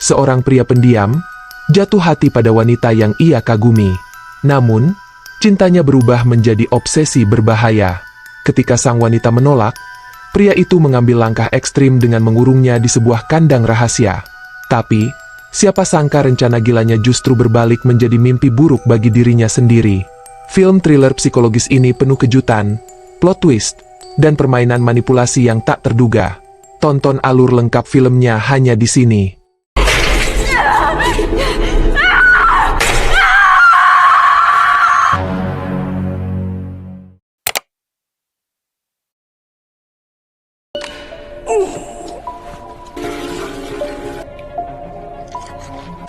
seorang pria pendiam, jatuh hati pada wanita yang ia kagumi. Namun, cintanya berubah menjadi obsesi berbahaya. Ketika sang wanita menolak, pria itu mengambil langkah ekstrim dengan mengurungnya di sebuah kandang rahasia. Tapi, siapa sangka rencana gilanya justru berbalik menjadi mimpi buruk bagi dirinya sendiri. Film thriller psikologis ini penuh kejutan, plot twist, dan permainan manipulasi yang tak terduga. Tonton alur lengkap filmnya hanya di sini.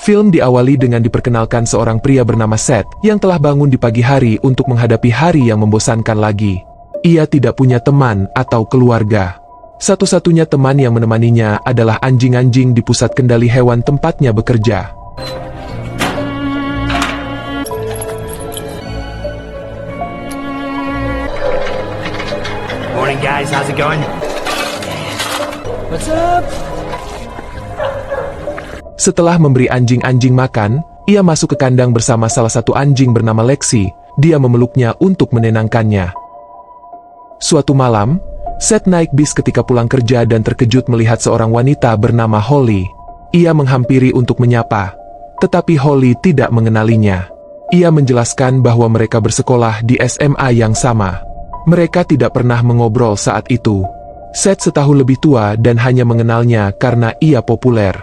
Film diawali dengan diperkenalkan seorang pria bernama Seth yang telah bangun di pagi hari untuk menghadapi hari yang membosankan lagi. Ia tidak punya teman atau keluarga. Satu-satunya teman yang menemaninya adalah anjing-anjing di pusat kendali hewan tempatnya bekerja. Morning guys, how's it going? What's up? Setelah memberi anjing-anjing makan, ia masuk ke kandang bersama salah satu anjing bernama Lexi. Dia memeluknya untuk menenangkannya. Suatu malam, Seth naik bis ketika pulang kerja dan terkejut melihat seorang wanita bernama Holly. Ia menghampiri untuk menyapa, tetapi Holly tidak mengenalinya. Ia menjelaskan bahwa mereka bersekolah di SMA yang sama. Mereka tidak pernah mengobrol saat itu. Seth setahun lebih tua dan hanya mengenalnya karena ia populer.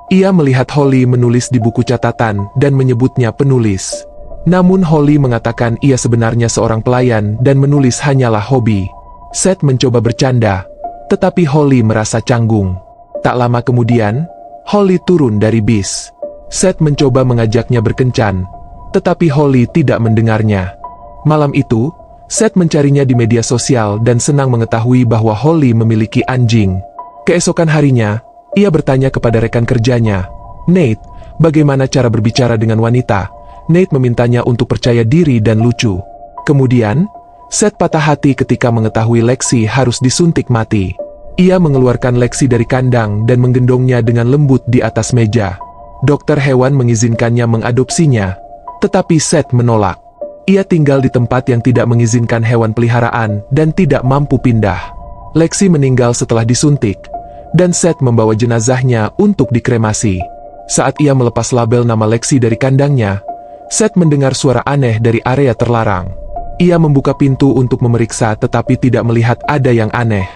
Ia melihat Holly menulis di buku catatan dan menyebutnya penulis. Namun Holly mengatakan ia sebenarnya seorang pelayan dan menulis hanyalah hobi. Seth mencoba bercanda, tetapi Holly merasa canggung. Tak lama kemudian, Holly turun dari bis. Seth mencoba mengajaknya berkencan, tetapi Holly tidak mendengarnya. Malam itu, Seth mencarinya di media sosial dan senang mengetahui bahwa Holly memiliki anjing. Keesokan harinya, ia bertanya kepada rekan kerjanya, Nate, bagaimana cara berbicara dengan wanita? Nate memintanya untuk percaya diri dan lucu. Kemudian, Seth patah hati ketika mengetahui Lexi harus disuntik mati. Ia mengeluarkan Lexi dari kandang dan menggendongnya dengan lembut di atas meja. Dokter hewan mengizinkannya mengadopsinya, tetapi Seth menolak. Ia tinggal di tempat yang tidak mengizinkan hewan peliharaan dan tidak mampu pindah. Lexi meninggal setelah disuntik, dan Seth membawa jenazahnya untuk dikremasi. Saat ia melepas label nama Lexi dari kandangnya, Seth mendengar suara aneh dari area terlarang. Ia membuka pintu untuk memeriksa tetapi tidak melihat ada yang aneh.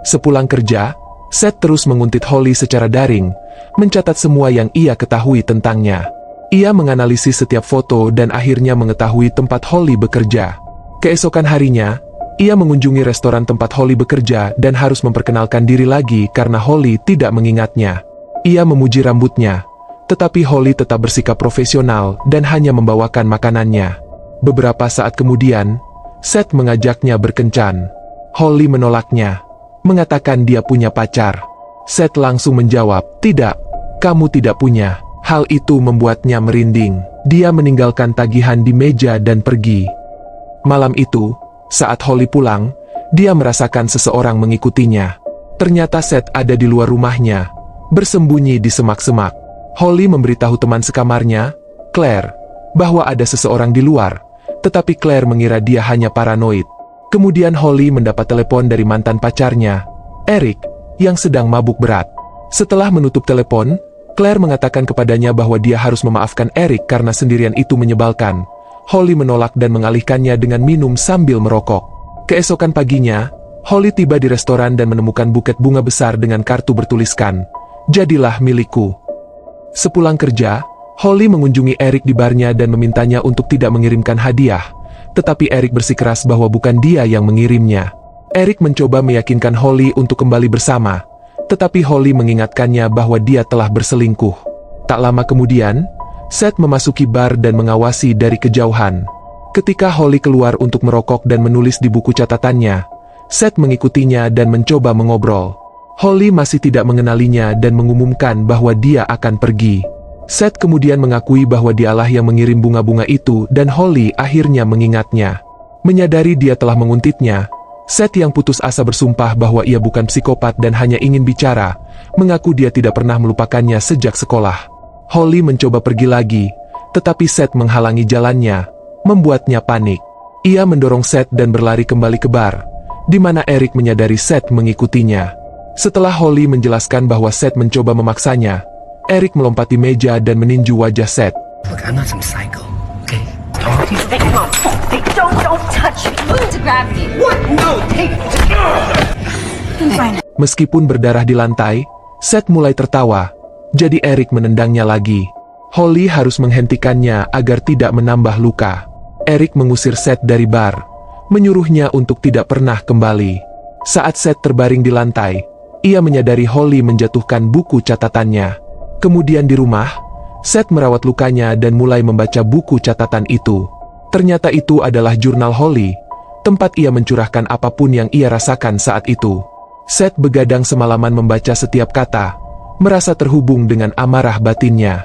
Sepulang kerja, Seth terus menguntit Holly secara daring, mencatat semua yang ia ketahui tentangnya. Ia menganalisis setiap foto dan akhirnya mengetahui tempat Holly bekerja. Keesokan harinya, ia mengunjungi restoran tempat Holly bekerja dan harus memperkenalkan diri lagi karena Holly tidak mengingatnya. Ia memuji rambutnya, tetapi Holly tetap bersikap profesional dan hanya membawakan makanannya. Beberapa saat kemudian, Seth mengajaknya berkencan. Holly menolaknya, mengatakan dia punya pacar. Seth langsung menjawab, "Tidak, kamu tidak punya." Hal itu membuatnya merinding. Dia meninggalkan tagihan di meja dan pergi. Malam itu, saat Holly pulang, dia merasakan seseorang mengikutinya. Ternyata Seth ada di luar rumahnya, bersembunyi di semak-semak. Holly memberitahu teman sekamarnya, Claire, bahwa ada seseorang di luar, tetapi Claire mengira dia hanya paranoid. Kemudian Holly mendapat telepon dari mantan pacarnya, Eric, yang sedang mabuk berat. Setelah menutup telepon, Claire mengatakan kepadanya bahwa dia harus memaafkan Eric karena sendirian itu menyebalkan. Holly menolak dan mengalihkannya dengan minum sambil merokok. Keesokan paginya, Holly tiba di restoran dan menemukan buket bunga besar dengan kartu bertuliskan, "Jadilah milikku." Sepulang kerja, Holly mengunjungi Eric di barnya dan memintanya untuk tidak mengirimkan hadiah, tetapi Eric bersikeras bahwa bukan dia yang mengirimnya. Eric mencoba meyakinkan Holly untuk kembali bersama, tetapi Holly mengingatkannya bahwa dia telah berselingkuh. Tak lama kemudian, Seth memasuki bar dan mengawasi dari kejauhan. Ketika Holly keluar untuk merokok dan menulis di buku catatannya, Seth mengikutinya dan mencoba mengobrol. Holly masih tidak mengenalinya dan mengumumkan bahwa dia akan pergi. Seth kemudian mengakui bahwa dialah yang mengirim bunga-bunga itu dan Holly akhirnya mengingatnya. Menyadari dia telah menguntitnya, Seth yang putus asa bersumpah bahwa ia bukan psikopat dan hanya ingin bicara, mengaku dia tidak pernah melupakannya sejak sekolah. Holly mencoba pergi lagi, tetapi Seth menghalangi jalannya, membuatnya panik. Ia mendorong Seth dan berlari kembali ke bar, di mana Eric menyadari Seth mengikutinya. Setelah Holly menjelaskan bahwa Seth mencoba memaksanya, Eric melompati meja dan meninju wajah Seth. Look, I'm not some psycho, okay? Don't touch me. To grab me. What? No, take Meskipun berdarah di lantai, Seth mulai tertawa, jadi Eric menendangnya lagi. Holly harus menghentikannya agar tidak menambah luka. Eric mengusir Seth dari bar, menyuruhnya untuk tidak pernah kembali. Saat Seth terbaring di lantai, ia menyadari Holly menjatuhkan buku catatannya. Kemudian di rumah, Seth merawat lukanya dan mulai membaca buku catatan itu. Ternyata itu adalah jurnal Holly, tempat ia mencurahkan apapun yang ia rasakan saat itu. Seth begadang semalaman membaca setiap kata, merasa terhubung dengan amarah batinnya.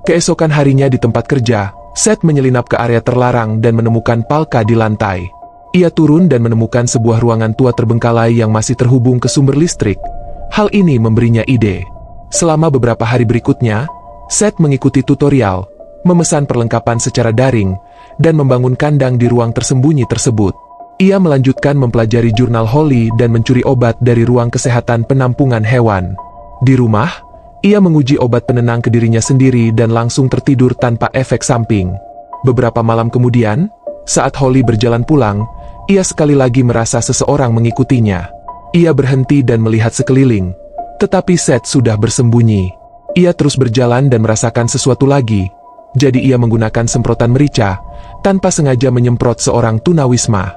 Keesokan harinya di tempat kerja, Seth menyelinap ke area terlarang dan menemukan Palka di lantai. Ia turun dan menemukan sebuah ruangan tua terbengkalai yang masih terhubung ke sumber listrik. Hal ini memberinya ide. Selama beberapa hari berikutnya, Seth mengikuti tutorial, memesan perlengkapan secara daring, dan membangun kandang di ruang tersembunyi tersebut. Ia melanjutkan mempelajari jurnal Holly dan mencuri obat dari ruang kesehatan penampungan hewan. Di rumah, ia menguji obat penenang ke dirinya sendiri dan langsung tertidur tanpa efek samping. Beberapa malam kemudian, saat Holly berjalan pulang, ia sekali lagi merasa seseorang mengikutinya. Ia berhenti dan melihat sekeliling, tetapi Seth sudah bersembunyi. Ia terus berjalan dan merasakan sesuatu lagi, jadi ia menggunakan semprotan merica, tanpa sengaja menyemprot seorang tunawisma.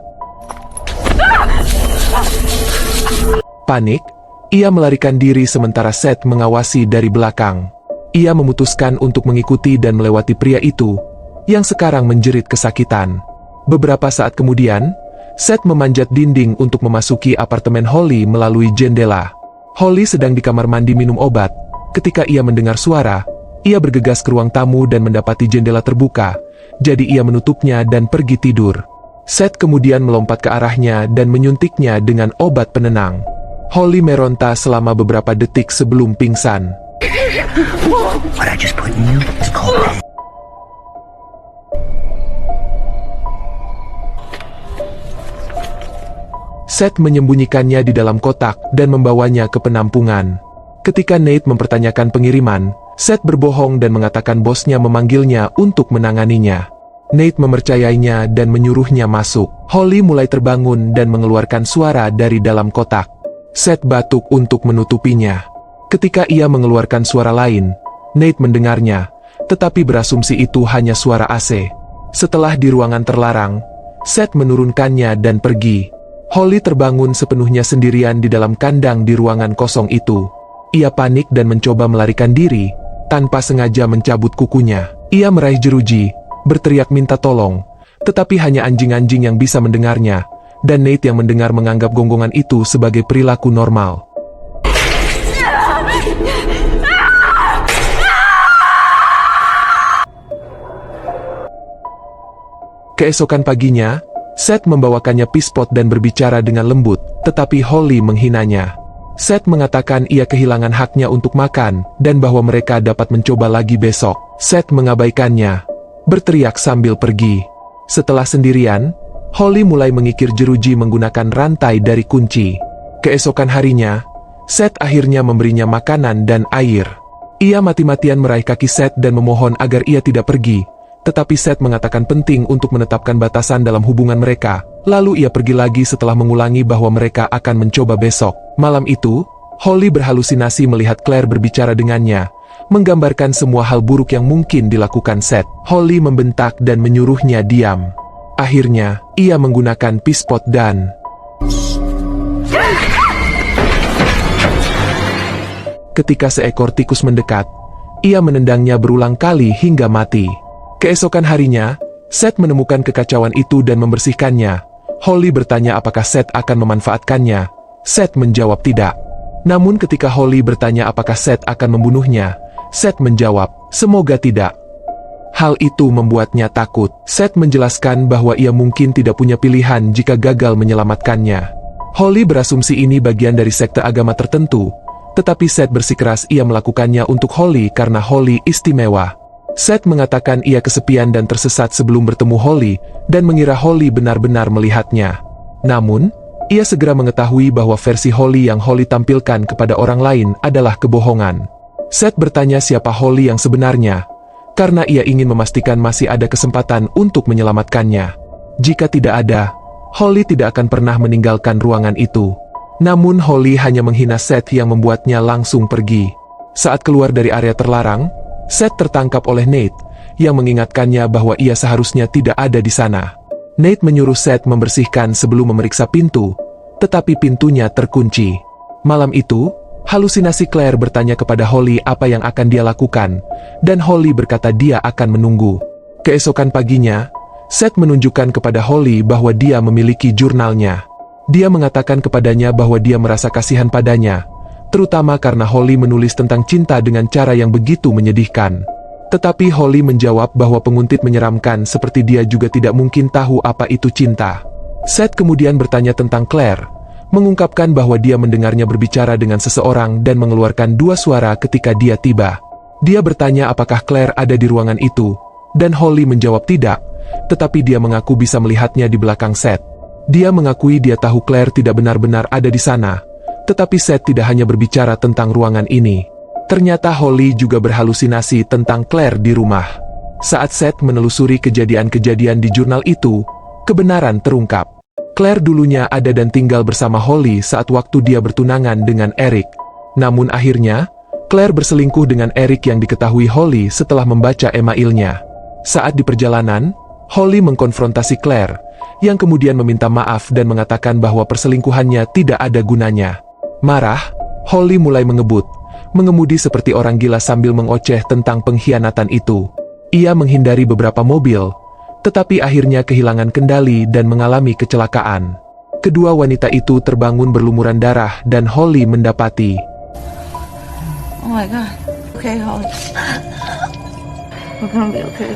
Panik, ia melarikan diri sementara Seth mengawasi dari belakang. Ia memutuskan untuk mengikuti dan melewati pria itu, yang sekarang menjerit kesakitan. Beberapa saat kemudian, Seth memanjat dinding untuk memasuki apartemen Holly melalui jendela. Holly sedang di kamar mandi minum obat. Ketika ia mendengar suara, ia bergegas ke ruang tamu dan mendapati jendela terbuka, jadi ia menutupnya dan pergi tidur. Seth kemudian melompat ke arahnya dan menyuntiknya dengan obat penenang. Holly meronta selama beberapa detik sebelum pingsan. What I just put in you is called Seth menyembunyikannya di dalam kotak dan membawanya ke penampungan. Ketika Nate mempertanyakan pengiriman, Seth berbohong dan mengatakan bosnya memanggilnya untuk menanganinya. Nate mempercayainya dan menyuruhnya masuk. Holly mulai terbangun dan mengeluarkan suara dari dalam kotak. Seth batuk untuk menutupinya. Ketika ia mengeluarkan suara lain, Nate mendengarnya, tetapi berasumsi itu hanya suara AC. Setelah di ruangan terlarang, Seth menurunkannya dan pergi. Holly terbangun sepenuhnya sendirian di dalam kandang di ruangan kosong itu. Ia panik dan mencoba melarikan diri, tanpa sengaja mencabut kukunya. Ia meraih jeruji, berteriak minta tolong, tetapi hanya anjing-anjing yang bisa mendengarnya, dan Nate yang mendengar menganggap gonggongan itu sebagai perilaku normal. Keesokan paginya, Seth membawakannya pispot dan berbicara dengan lembut, tetapi Holly menghinanya. Seth mengatakan ia kehilangan haknya untuk makan, dan bahwa mereka dapat mencoba lagi besok. Seth mengabaikannya, berteriak sambil pergi. Setelah sendirian, Holly mulai mengikir jeruji menggunakan rantai dari kunci. Keesokan harinya, Seth akhirnya memberinya makanan dan air. Ia mati-matian meraih kaki Seth dan memohon agar ia tidak pergi, tetapi Seth mengatakan penting untuk menetapkan batasan dalam hubungan mereka. Lalu ia pergi lagi setelah mengulangi bahwa mereka akan mencoba besok. Malam itu, Holly berhalusinasi melihat Claire berbicara dengannya, menggambarkan semua hal buruk yang mungkin dilakukan Seth. Holly membentak dan menyuruhnya diam. Akhirnya, ia menggunakan pispot dan Ketika seekor tikus mendekat, ia menendangnya berulang kali hingga mati. Keesokan harinya, Seth menemukan kekacauan itu dan membersihkannya. Holly bertanya apakah Seth akan memanfaatkannya. Seth menjawab tidak. Namun ketika Holly bertanya apakah Seth akan membunuhnya, Seth menjawab, semoga tidak. Hal itu membuatnya takut. Seth menjelaskan bahwa ia mungkin tidak punya pilihan jika gagal menyelamatkannya. Holly berasumsi ini bagian dari sekte agama tertentu, tetapi Seth bersikeras ia melakukannya untuk Holly karena Holly istimewa. Seth mengatakan ia kesepian dan tersesat sebelum bertemu Holly dan mengira Holly benar-benar melihatnya. Namun, ia segera mengetahui bahwa versi Holly yang Holly tampilkan kepada orang lain adalah kebohongan. Seth bertanya siapa Holly yang sebenarnya, karena ia ingin memastikan masih ada kesempatan untuk menyelamatkannya. Jika tidak ada, Holly tidak akan pernah meninggalkan ruangan itu. Namun Holly hanya menghina Seth yang membuatnya langsung pergi. Saat keluar dari area terlarang, Seth tertangkap oleh Nate, yang mengingatkannya bahwa ia seharusnya tidak ada di sana. Nate menyuruh Seth membersihkan sebelum memeriksa pintu, tetapi pintunya terkunci. Malam itu, halusinasi Claire bertanya kepada Holly apa yang akan dia lakukan, dan Holly berkata dia akan menunggu. Keesokan paginya, Seth menunjukkan kepada Holly bahwa dia memiliki jurnalnya. Dia mengatakan kepadanya bahwa dia merasa kasihan padanya, terutama karena Holly menulis tentang cinta dengan cara yang begitu menyedihkan. Tetapi Holly menjawab bahwa penguntit menyeramkan seperti dia juga tidak mungkin tahu apa itu cinta. Seth kemudian bertanya tentang Claire, mengungkapkan bahwa dia mendengarnya berbicara dengan seseorang dan mengeluarkan dua suara ketika dia tiba. Dia bertanya apakah Claire ada di ruangan itu, dan Holly menjawab tidak, tetapi dia mengaku bisa melihatnya di belakang Seth. Dia mengakui dia tahu Claire tidak benar-benar ada di sana, tetapi Seth tidak hanya berbicara tentang ruangan ini. Ternyata Holly juga berhalusinasi tentang Claire di rumah. Saat Seth menelusuri kejadian-kejadian di jurnal itu, kebenaran terungkap. Claire dulunya ada dan tinggal bersama Holly saat waktu dia bertunangan dengan Eric. Namun akhirnya, Claire berselingkuh dengan Eric yang diketahui Holly setelah membaca emailnya. Saat di perjalanan, Holly mengkonfrontasi Claire, yang kemudian meminta maaf dan mengatakan bahwa perselingkuhannya tidak ada gunanya. Marah, Holly mulai mengemudi seperti orang gila sambil mengoceh tentang pengkhianatan itu. Ia menghindari beberapa mobil, tetapi akhirnya kehilangan kendali dan mengalami kecelakaan. Kedua wanita itu terbangun berlumuran darah dan Holly mendapati. Oh my God. Okay, Holly. We're gonna be okay.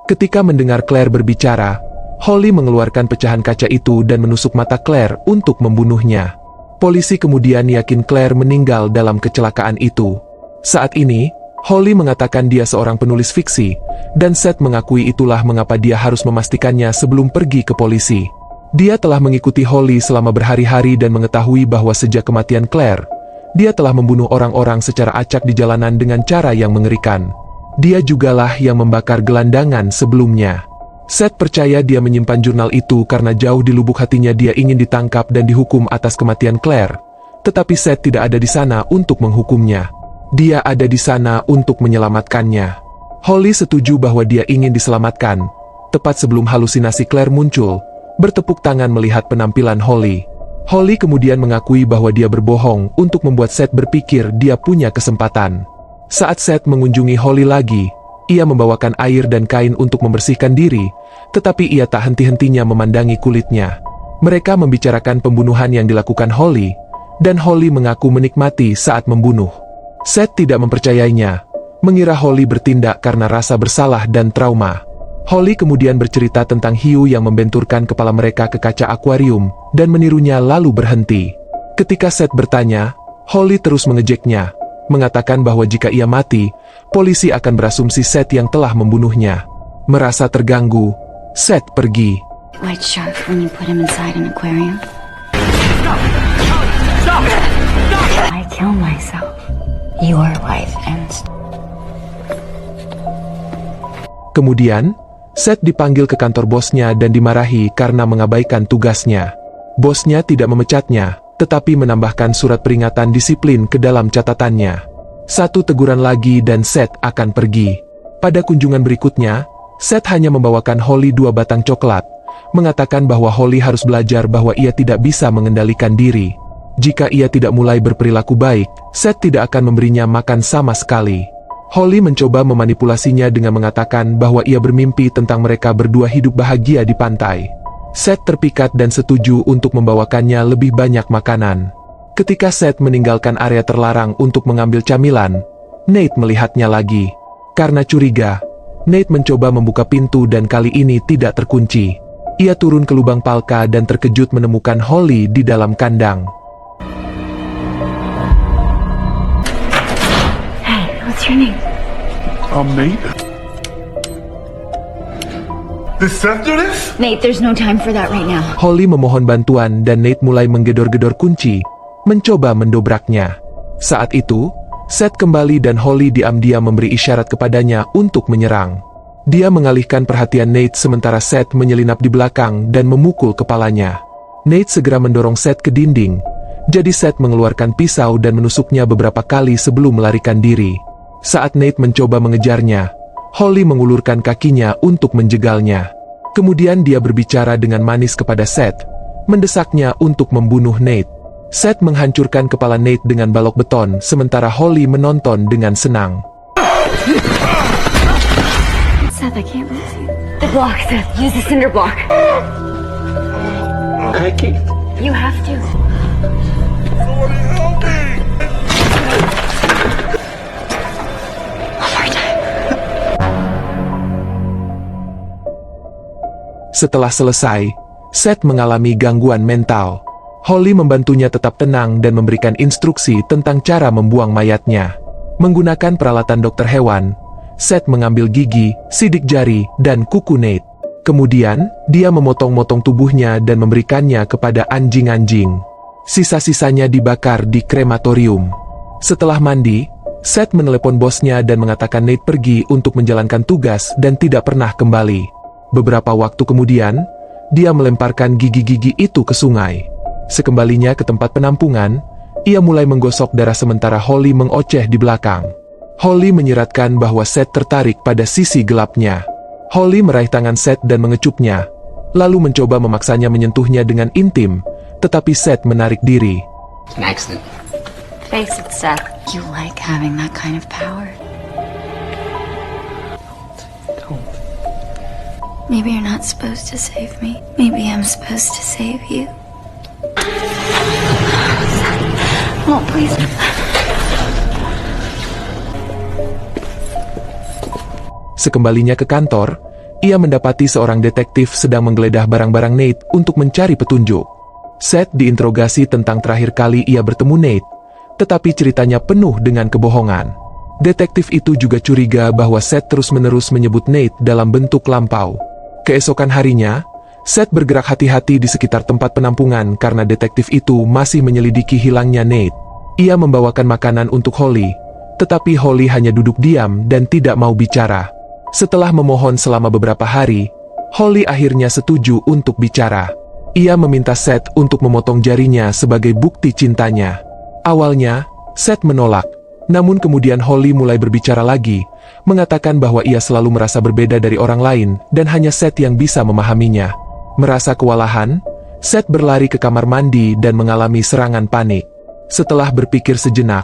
Ketika mendengar Claire berbicara, Holly mengeluarkan pecahan kaca itu dan menusuk mata Claire untuk membunuhnya. Polisi kemudian yakin Claire meninggal dalam kecelakaan itu. Saat ini, Holly mengatakan dia seorang penulis fiksi, dan Seth mengakui itulah mengapa dia harus memastikannya sebelum pergi ke polisi. Dia telah mengikuti Holly selama berhari-hari dan mengetahui bahwa sejak kematian Claire, dia telah membunuh orang-orang secara acak di jalanan dengan cara yang mengerikan. Dia jugalah yang membakar gelandangan sebelumnya. Seth percaya dia menyimpan jurnal itu karena jauh di lubuk hatinya dia ingin ditangkap dan dihukum atas kematian Claire. Tetapi Seth tidak ada di sana untuk menghukumnya. Dia ada di sana untuk menyelamatkannya. Holly setuju bahwa dia ingin diselamatkan. Tepat sebelum halusinasi Claire muncul, bertepuk tangan melihat penampilan Holly. Holly kemudian mengakui bahwa dia berbohong untuk membuat Seth berpikir dia punya kesempatan. Saat Seth mengunjungi Holly lagi, ia membawakan air dan kain untuk membersihkan diri, tetapi ia tak henti-hentinya memandangi kulitnya. Mereka membicarakan pembunuhan yang dilakukan Holly, dan Holly mengaku menikmati saat membunuh. Seth tidak mempercayainya, mengira Holly bertindak karena rasa bersalah dan trauma. Holly kemudian bercerita tentang hiu yang membenturkan kepala mereka ke kaca akuarium, dan menirunya lalu berhenti. Ketika Seth bertanya, Holly terus mengejeknya, mengatakan bahwa jika ia mati, polisi akan berasumsi Seth yang telah membunuhnya. Merasa terganggu, Seth pergi. White shark when you put him inside an aquarium. Stop it! Stop! I kill myself. Your life ends. Kemudian, Seth dipanggil ke kantor bosnya dan dimarahi karena mengabaikan tugasnya. Bosnya tidak memecatnya, tetapi menambahkan surat peringatan disiplin ke dalam catatannya. Satu teguran lagi dan Seth akan pergi. Pada kunjungan berikutnya, Seth hanya membawakan Holly 2 batang coklat, mengatakan bahwa Holly harus belajar bahwa ia tidak bisa mengendalikan diri. Jika ia tidak mulai berperilaku baik, Seth tidak akan memberinya makan sama sekali. Holly mencoba memanipulasinya dengan mengatakan bahwa ia bermimpi tentang mereka berdua hidup bahagia di pantai. Seth terpikat dan setuju untuk membawakannya lebih banyak makanan. Ketika Seth meninggalkan area terlarang untuk mengambil camilan, Nate melihatnya lagi. Karena curiga, Nate mencoba membuka pintu dan kali ini tidak terkunci. Ia turun ke lubang palka dan terkejut menemukan Holly di dalam kandang. What's your name? Nate? Did Seth do this? Nate, there's no time for that right now. Holly memohon bantuan dan Nate mulai menggedor-gedor kunci, mencoba mendobraknya. Saat itu, Seth kembali dan Holly diam-diam memberi isyarat kepadanya untuk menyerang. Dia mengalihkan perhatian Nate sementara Seth menyelinap di belakang dan memukul kepalanya. Nate segera mendorong Seth ke dinding, jadi Seth mengeluarkan pisau dan menusuknya beberapa kali sebelum melarikan diri. Saat Nate mencoba mengejarnya, Holly mengulurkan kakinya untuk menjegalnya. Kemudian dia berbicara dengan manis kepada Seth, mendesaknya untuk membunuh Nate. Seth menghancurkan kepala Nate dengan balok beton sementara Holly menonton dengan senang. Seth, I can't move you. The block, Seth. Use the cinder block. Okay. You have to. Somebody help me! One more time. Setelah selesai, Seth mengalami gangguan mental. Holly membantunya tetap tenang dan memberikan instruksi tentang cara membuang mayatnya. Menggunakan peralatan dokter hewan, Seth mengambil gigi, sidik jari, dan kuku Nate. Kemudian, dia memotong-motong tubuhnya dan memberikannya kepada anjing-anjing. Sisa-sisanya dibakar di krematorium. Setelah mandi, Seth menelepon bosnya dan mengatakan Nate pergi untuk menjalankan tugas dan tidak pernah kembali. Beberapa waktu kemudian, dia melemparkan gigi-gigi itu ke sungai. Sekembalinya ke tempat penampungan, ia mulai menggosok darah sementara Holly mengoceh di belakang. Holly menyiratkan bahwa Seth tertarik pada sisi gelapnya. Holly meraih tangan Seth dan mengecupnya, lalu mencoba memaksanya menyentuhnya dengan intim, tetapi Seth menarik diri. It's an accident. Face it, Seth. You like having that kind of power. Don't. Maybe you're not supposed to save me. Maybe I'm supposed to save you. Oh, please. Sekembalinya ke kantor, ia mendapati seorang detektif sedang menggeledah barang-barang Nate untuk mencari petunjuk. Seth diinterogasi tentang terakhir kali ia bertemu Nate, tetapi ceritanya penuh dengan kebohongan. Detektif itu juga curiga bahwa Seth terus-menerus menyebut Nate dalam bentuk lampau. Keesokan harinya, Seth bergerak hati-hati di sekitar tempat penampungan karena detektif itu masih menyelidiki hilangnya Nate. Ia membawakan makanan untuk Holly, tetapi Holly hanya duduk diam dan tidak mau bicara. Setelah memohon selama beberapa hari, Holly akhirnya setuju untuk bicara. Ia meminta Seth untuk memotong jarinya sebagai bukti cintanya. Awalnya, Seth menolak, namun kemudian Holly mulai berbicara lagi, mengatakan bahwa ia selalu merasa berbeda dari orang lain dan hanya Seth yang bisa memahaminya. Merasa kewalahan, Seth berlari ke kamar mandi dan mengalami serangan panik. Setelah berpikir sejenak,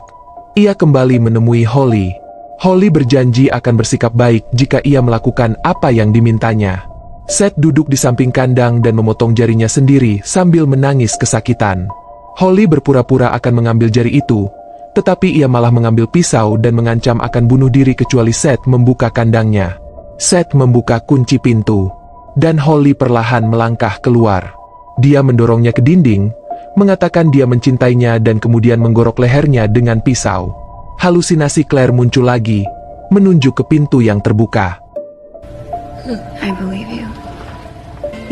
ia kembali menemui Holly. Holly berjanji akan bersikap baik jika ia melakukan apa yang dimintanya. Seth duduk di samping kandang dan memotong jarinya sendiri sambil menangis kesakitan. Holly berpura-pura akan mengambil jari itu, tetapi ia malah mengambil pisau dan mengancam akan bunuh diri kecuali Seth membuka kandangnya. Seth membuka kunci pintu, dan Holly perlahan melangkah keluar. Dia mendorongnya ke dinding, mengatakan dia mencintainya dan kemudian menggorok lehernya dengan pisau. Halusinasi Claire muncul lagi, menunjuk ke pintu yang terbuka. I believe you.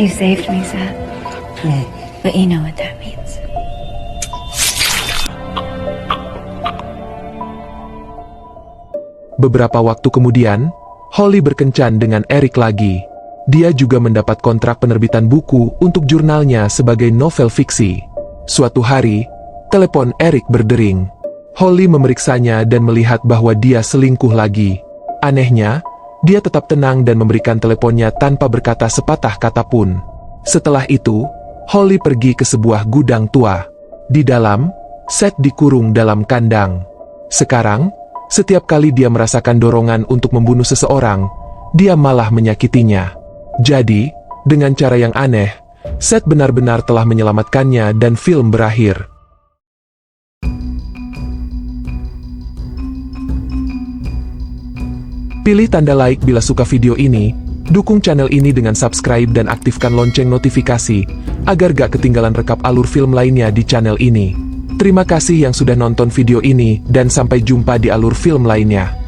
You saved me, Seth. But you know what that means. Beberapa waktu kemudian, Holly berkencan dengan Eric lagi. Dia juga mendapat kontrak penerbitan buku untuk jurnalnya sebagai novel fiksi. Suatu hari, telepon Eric berdering. Holly memeriksanya dan melihat bahwa dia selingkuh lagi. Anehnya, dia tetap tenang dan memberikan teleponnya tanpa berkata sepatah kata pun. Setelah itu, Holly pergi ke sebuah gudang tua. Di dalam, Seth dikurung dalam kandang. Sekarang, setiap kali dia merasakan dorongan untuk membunuh seseorang, dia malah menyakitinya. Jadi, dengan cara yang aneh, Seth benar-benar telah menyelamatkannya dan film berakhir. Pilih tanda like bila suka video ini, dukung channel ini dengan subscribe dan aktifkan lonceng notifikasi, agar gak ketinggalan rekap alur film lainnya di channel ini. Terima kasih yang sudah nonton video ini, dan sampai jumpa di alur film lainnya.